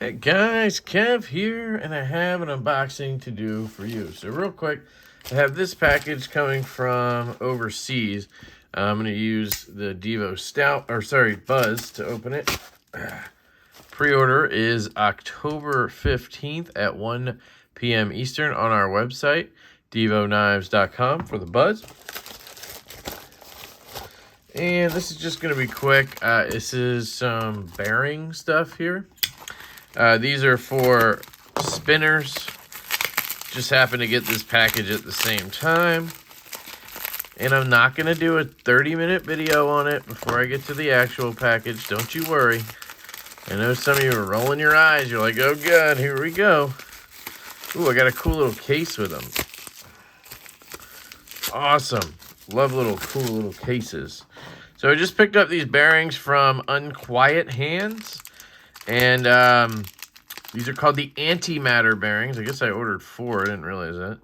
Hey guys, Kev here, and I have an unboxing to do for you. So real quick, I have this package coming from overseas. I'm going to use the Buzz to open it. Pre-order is October 15th at 1 p.m. Eastern on our website, devoknives.com, for the Buzz. And this is just going to be quick. This is some bearing stuff here. These are for spinners. Just happened to get this package at the same time. And I'm not going to do a 30-minute video on it before I get to the actual package. Don't you worry. I know some of you are rolling your eyes. You're like, oh God, here we go. Ooh, I got a cool little case with them. Awesome. Love cool little cases. So I just picked up these bearings from Unquiet Hands. And these are called the antimatter bearings. I guess I ordered 4. I didn't realize that.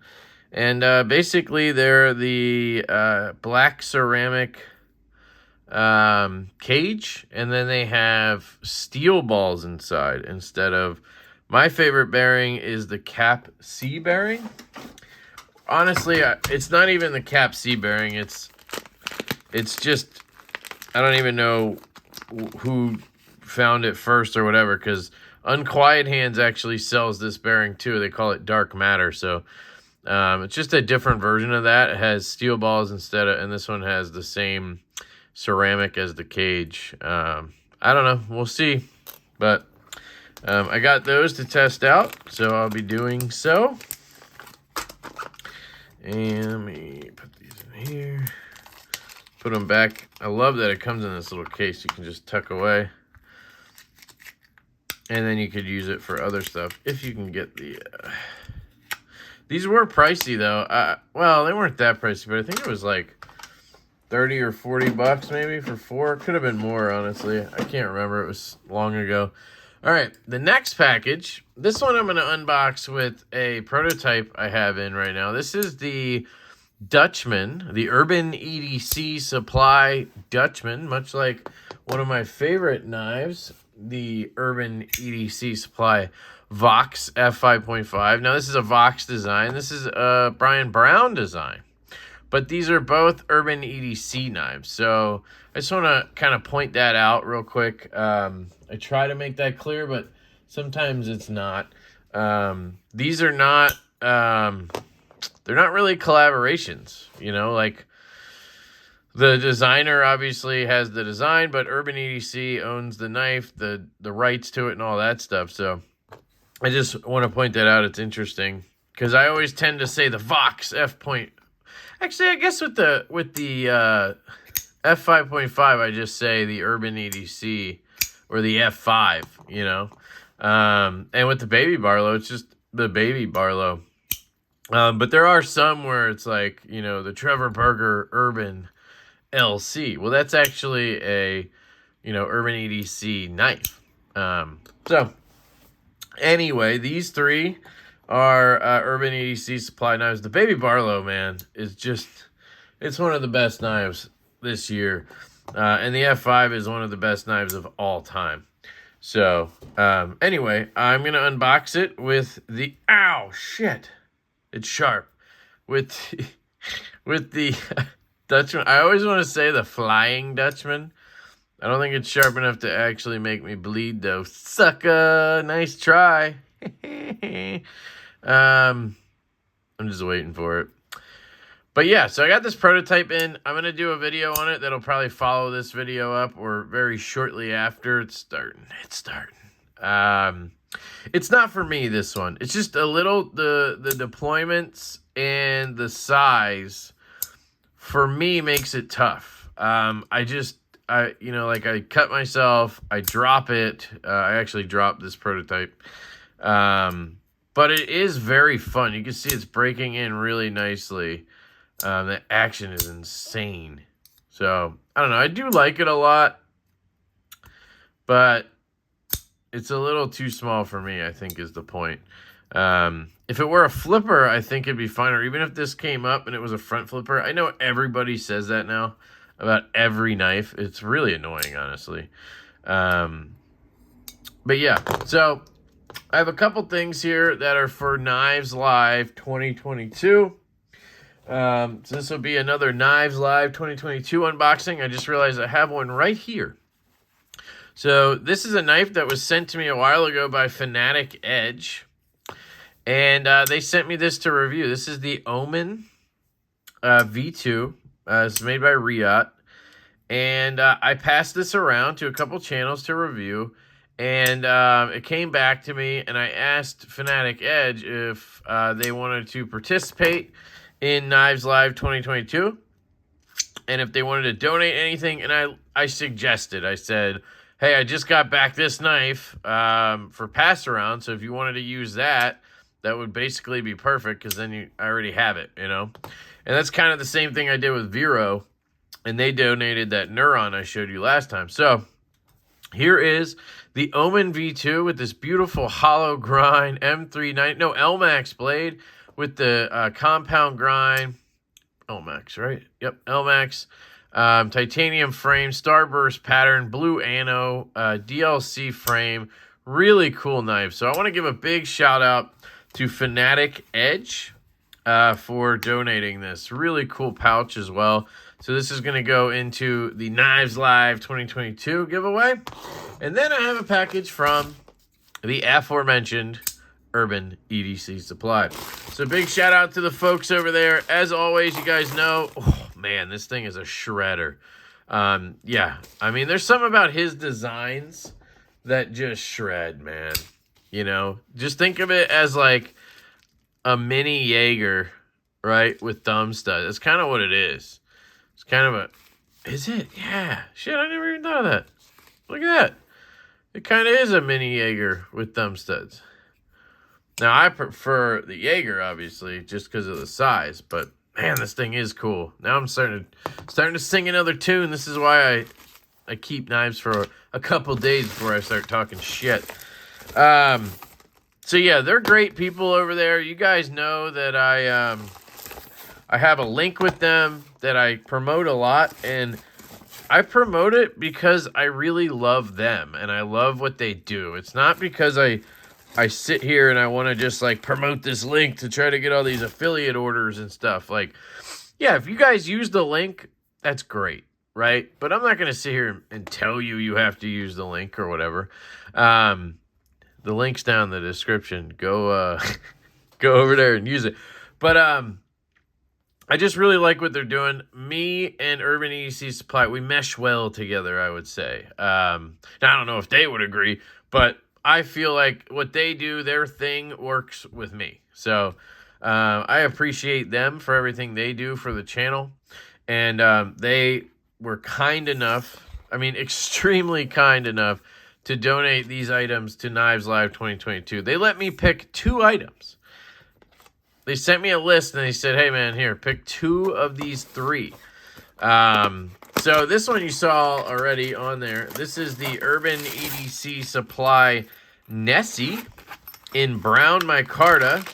And basically, they're the black ceramic cage. And then they have steel balls inside instead of... My favorite bearing is the Cap C bearing. Honestly, it's not even the Cap C bearing. It's just... I don't even know who found it first or whatever, because Unquiet Hands actually sells this bearing too. They call it Dark Matter. So it's just a different version of that. It has steel balls instead of, and this one has the same ceramic as the cage. I don't know. We'll see. But I got those to test out, so I'll be doing so. And let me put these in here. Put them back. I love that it comes in this little case you can just tuck away. And then you could use it for other stuff if you can get the... These were pricey, though. Well, they weren't that pricey, but I think it was like 30 or 40 bucks maybe for 4. Could have been more, honestly. I can't remember. It was long ago. All right, the next package. This one I'm going to unbox with a prototype I have in right now. This is the Dutchman, the Urban EDC Supply Dutchman, much like one of my favorite knives, the Urban EDC Supply Vox F5.5. Now, this is a Vox design. This is a Brian Brown design. But these are both Urban EDC knives. So I just want to kind of point that out real quick. I try to make that clear, but sometimes it's not. These are not... they're not really collaborations, you know, like the designer obviously has the design, but Urban EDC owns the knife, the rights to it and all that stuff. So I just want to point that out. It's interesting because I always tend to say the Vox F point. Actually, I guess with the F5.5, I just say the Urban EDC or the F5, you know. And with the Baby Barlow, it's just the Baby Barlow. But there are some where it's like, you know, the Trevor Berger Urban LC. Well, that's actually a, you know, Urban EDC knife. So, anyway, these 3 are Urban EDC Supply knives. The Baby Barlow, man, is just, it's one of the best knives this year. And the F5 is one of the best knives of all time. So, anyway, I'm going to unbox it with the, ow, shit. It's sharp. With the Dutchman. I always want to say the Flying Dutchman. I don't think it's sharp enough to actually make me bleed, though. Sucker! Nice try. I'm just waiting for it. But yeah, so I got this prototype in. I'm going to do a video on it that'll probably follow this video up or very shortly after. It's starting. It's not for me, this one. It's just a little, the deployments and the size, for me, makes it tough. You know, like I cut myself, I drop it. I actually dropped this prototype. But it is very fun. You can see it's breaking in really nicely. The action is insane. So, I don't know. I do like it a lot. But it's a little too small for me, I think, is the point. If it were a flipper, I think it'd be fine. Or even if this came up and it was a front flipper. I know everybody says that now about every knife. It's really annoying, honestly. But yeah, so I have a couple things here that are for Knives Live 2022. So this will be another Knives Live 2022 unboxing. I just realized I have one right here. So this is a knife that was sent to me a while ago by LeftyEDC. And they sent me this to review. This is the Omen V2. It's made by Riot. And I passed this around to a couple channels to review. And it came back to me, and I asked LeftyEDC if they wanted to participate in Knives Live 2022, and if they wanted to donate anything. And I suggested, I said, hey, I just got back this knife for pass around, so if you wanted to use that, that would basically be perfect, because then I already have it, you know. And that's kind of the same thing I did with Vero, and they donated that Neuron I showed you last time. So here is the Omen V2 with this beautiful hollow grind LMAX blade with the compound grind. LMAX, right? Yep, LMAX. Titanium frame, starburst pattern, blue ano, DLC frame. Really cool knife. So I want to give a big shout out to LeftyEDC for donating this. Really cool pouch as well. So this is going to go into the Knives Live 2022 giveaway. And then I have a package from the aforementioned LeftyEDC Supply. So big shout out to the folks over there. As always, you guys know, oh man, this thing is a shredder. Yeah, I mean, there's something about his designs that just shred, man. You know, just think of it as like a mini Jaeger, right, with thumb studs. That's kind of what it is. It's kind of a... Is it? Yeah. Shit, I never even thought of that. Look at that. It kind of is a mini Jaeger with thumb studs. Now, I prefer the Jaeger, obviously, just because of the size. But, man, this thing is cool. Now I'm starting to sing another tune. This is why I keep knives for a couple days before I start talking shit. So, yeah, they're great people over there. You guys know that I have a link with them that I promote a lot, and I promote it because I really love them, and I love what they do. It's not because I sit here and I want to just, like, promote this link to try to get all these affiliate orders and stuff. Like, yeah, if you guys use the link, that's great, right? But I'm not going to sit here and tell you have to use the link or whatever. The link's down in the description. Go go over there and use it. But I just really like what they're doing. Me and LeftyEDC Supply, we mesh well together, I would say. Now, I don't know if they would agree, but I feel like what they do, their thing, works with me. So I appreciate them for everything they do for the channel. And they were kind enough, I mean, extremely kind enough to donate these items to Knives Live 2022. They let me pick 2 items. They sent me a list and they said, hey, man, here, pick 2 of these 3. So this one you saw already on there. This is the LeftyEDC Supply Nessie in brown micarta.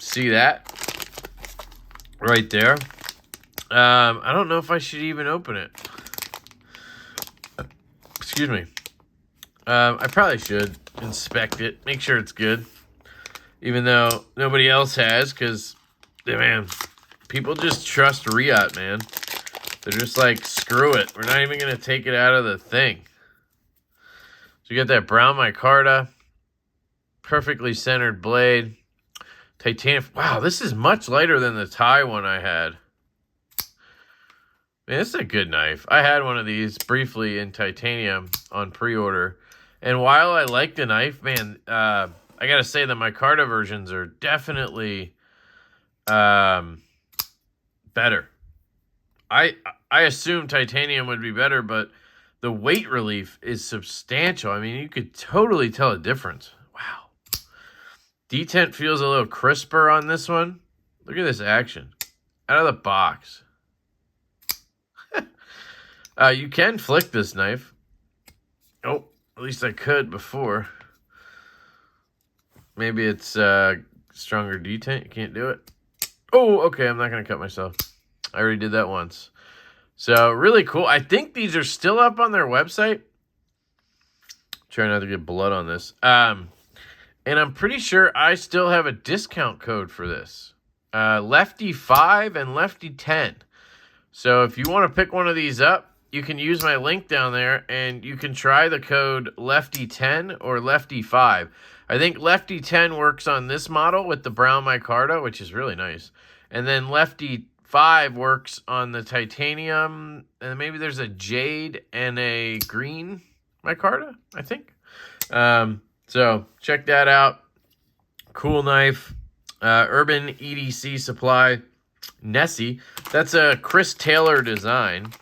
See that? Right there. I don't know if I should even open it. Excuse me. I probably should inspect it. Make sure it's good. Even though nobody else has, because, man, people just trust Riot, man. They're just like, screw it. We're not even going to take it out of the thing. So you got that brown micarta. Perfectly centered blade. Titanium. Wow, this is much lighter than the Thai one I had. Man, this is a good knife. I had one of these briefly in titanium on pre-order. And while I like the knife, man, I got to say the micarta versions are definitely better. I assume titanium would be better, but the weight relief is substantial. I mean, you could totally tell a difference. Wow. Detent feels a little crisper on this one. Look at this action. Out of the box. You can flick this knife. Oh, at least I could before. Maybe it's stronger detent. You can't do it. Oh, okay. I'm not going to cut myself. I already did that once. So, really cool. I think these are still up on their website. Try not to get blood on this. And I'm pretty sure I still have a discount code for this. Lefty5 and Lefty10. So if you want to pick one of these up, you can use my link down there, and you can try the code Lefty10 or Lefty5. I think Lefty10 works on this model with the brown micarta, which is really nice. And then Lefty5 works on the titanium, and maybe there's a jade and a green micarta, I think. So check that out. Cool knife. Urban EDC Supply. Nessie. That's a Chris Taylor design.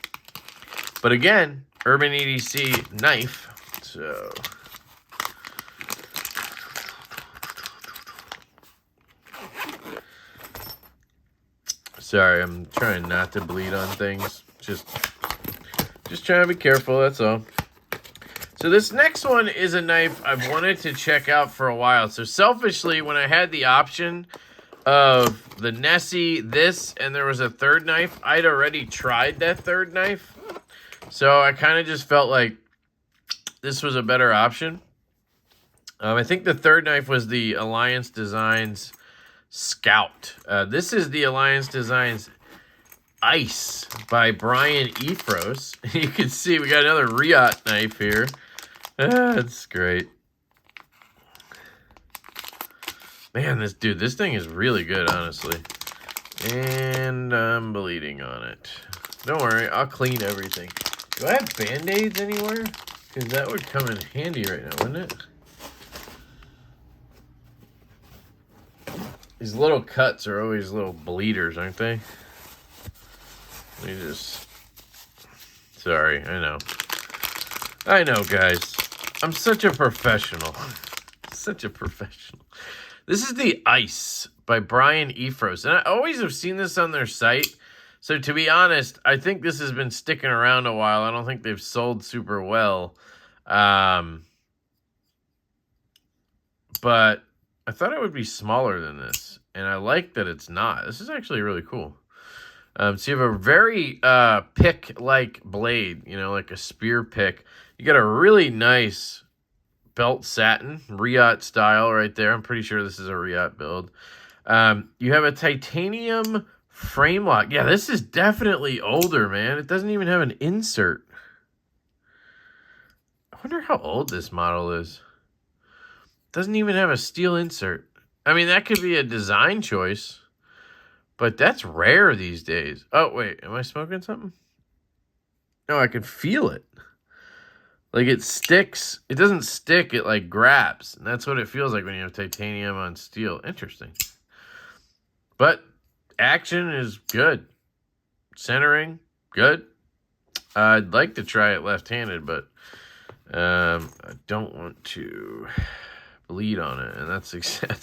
But again, Urban EDC knife. So sorry, I'm trying not to bleed on things. Just trying to be careful, that's all. So this next one is a knife I've wanted to check out for a while. So selfishly, when I had the option of the Nessie, this, and there was a third knife, I'd already tried that third knife. So I kind of just felt like this was a better option. I think the third knife was the Alliance Designs Scout. This is the Alliance Designs Ice by Brian Efros. You can see we got another Riot knife here. That's great. Man, this thing is really good, honestly. And I'm bleeding on it. Don't worry, I'll clean everything. Do I have Band-Aids anywhere? Because that would come in handy right now, wouldn't it? These little cuts are always little bleeders, aren't they? Let me just... Sorry, I know. I know, guys. I'm such a professional. Such a professional. This is the Ice by Brian Efros. And I always have seen this on their site. So to be honest, I think this has been sticking around a while. I don't think they've sold super well. But I thought it would be smaller than this. And I like that it's not. This is actually really cool. So you have a very pick-like blade, you know, like a spear pick. You got a really nice belt satin, Riot style right there. I'm pretty sure this is a Riot build. You have a titanium frame lock. Yeah, this is definitely older, man. It doesn't even have an insert. I wonder how old this model is. Doesn't even have a steel insert. I mean, that could be a design choice, but that's rare these days. Oh, wait. Am I smoking something? No, I can feel it. Like, it sticks. It doesn't stick. It, like, grabs. And that's what it feels like when you have titanium on steel. Interesting. But action is good. Centering, good. I'd like to try it left-handed, but I don't want to bleed on it. And that's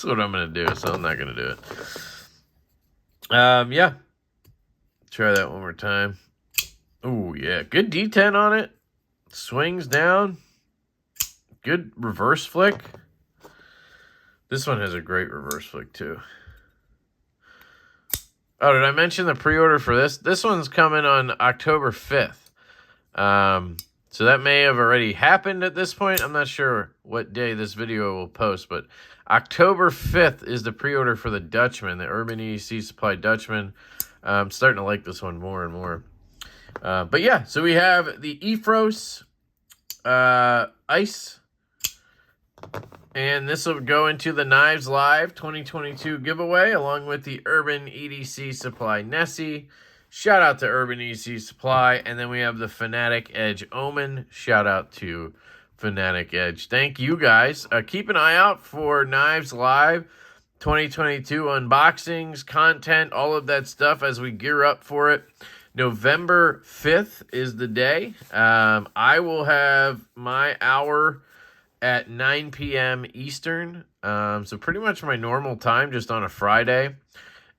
what I'm going to do, so I'm not going to do it. Yeah. Try that one more time. Oh, yeah. Good D10 on it. Swings down. Good reverse flick. This one has a great reverse flick, too. Oh, did I mention the pre-order for this? This one's coming on October 5th. So that may have already happened at this point. I'm not sure what day this video will post, but October 5th is the pre-order for the Dutchman, the Urban EDC Supply Dutchman. I'm starting to like this one more and more. But yeah, so we have the Efros Ice. And this will go into the Knives Live 2022 giveaway, along with the Urban EDC Supply Nessie. Shout out to Urban EDC Supply. And then we have the Fanatic Edge Omen. Shout out to Fanatic Edge. Thank you, guys. Keep an eye out for Knives Live 2022 unboxings, content, all of that stuff as we gear up for it. November 5th is the day. I will have my hour at 9 p.m. Eastern. So pretty much my normal time, just on a Friday.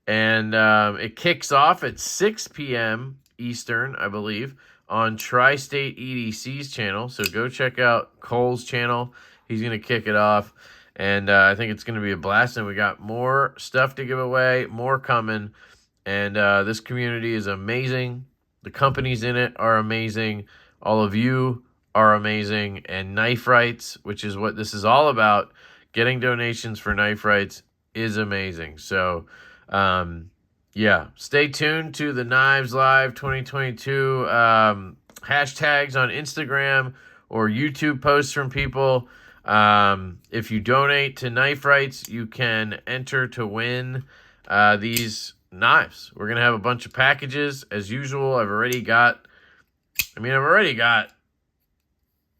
And it kicks off at 6 p.m. Eastern, I believe, on Tri-State EDC's channel. So go check out Cole's channel. He's going to kick it off. And I think it's going to be a blast. And we got more stuff to give away, more coming. And this community is amazing. The companies in it are amazing. All of you are amazing, and knife rights, which is what this is all about. Getting donations for knife rights is amazing. So, yeah, stay tuned to the Knives Live 2022 hashtags on Instagram or YouTube posts from people. If you donate to knife rights, you can enter to win these knives. We're going to have a bunch of packages as usual. I've already got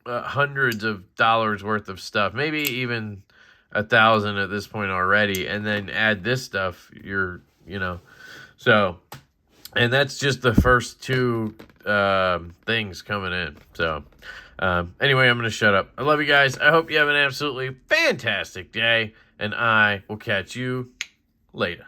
hundreds of dollars worth of stuff, maybe even 1,000 at this point already, and then add this stuff, so, and that's just the first two things coming in. So anyway, I'm going to shut up. I love you guys. I hope you have an absolutely fantastic day, and I will catch you later.